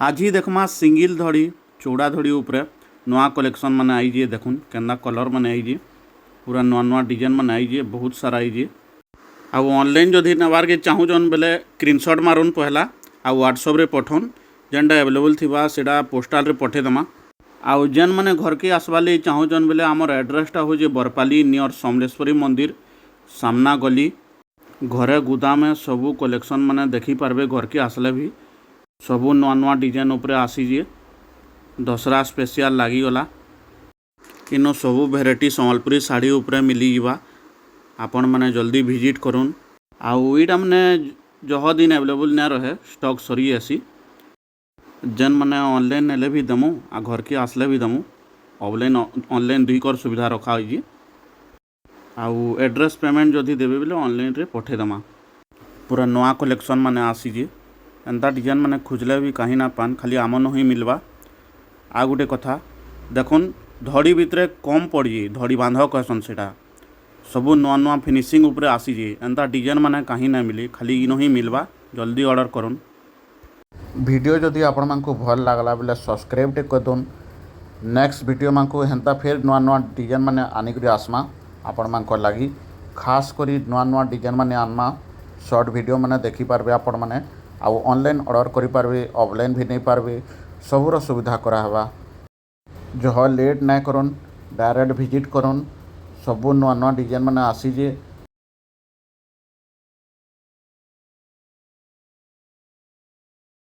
आज ही देखमा सिंगल धड़ी चौड़ा धड़ी उपरे नुआ कलेक्शन मैंने आई देखुन केन्दा कलर मैंने आई पूरा नुआ नुआ डिजाइन मैंने आई बहुत सारा आई आउ ऑनलाइन जदि नेबार के चाहून बेले स्क्रीनशॉट मारुन पहला आ व्हाट्सएप रे पठौन जेनटा अवेलेबल थिबा सेटा पोस्टाल रे पठेदेमा। आउ जेन मैंने घर के आसबार लगे चाहून बेले आमर एड्रेसटा हो बरपाली नियर समलेश्वरी मंदिर सामना गली घरे गुदाम सबू कलेक्शन मैंने देखिपारे घर के आसले भी सबू नुआ नुआ डिजाइन उपरे आसीजे दशहरा स्पेशल लगिगला इनो सबू भेराइटी संबलपुरी साड़ी उपरे मिली जावा आपण मैंने जल्दी विजिट करूँ। आउ इटा मैंने जह दिन अवेलेबल ना रहे स्टॉक सरी आसी जेन मैंने ऑनलाइन नेले भी देमु आ घर के आसले भी देमु ऑनलाइन दुईकर सुविधा रखा होइए। आउ एड्रेस पेमेंट जदि देबे बोले ऑनलाइन रे पठेदेमा। पूरा नवा कलेक्शन मैंने आसीजे एंता डिजाइन मैंने खोजले भी कहीं ना पान खाली आमन ही मिलवा। आ गोटे कथा देखुन धड़ी भितरे कम पड़ी धड़ी बांध कहसन सेटा सबू नुआ नुआ फिनिशिंग उपरे आसीजे एंता डिजाइन मैंने कहीं ना मिली खाली इनो ही मिलवा जल्दी ऑर्डर करूँ। वीडियो जदि आपण मानकु भल लागला बेले सब्सक्राइब टे कर दोन नेक्स्ट वीडियो मानकु हेंता फिर नुआ नुआ डिजाइन माने आनिकरी आसमा आपण मानक लगी खास करी नुआ नुआ डिजाइन माने आनमा शॉर्ट वीडियो माने देखि पारबे आपण माने आउ ऑनलाइन ऑर्डर करि पारबे ऑफलाइन भी नहीं पारबे सबूर सुविधा करा हवा। जह लेट ना करन डायरेक्ट विजिट करन सबू नुआ नुआ डिजाइन माने आसी जे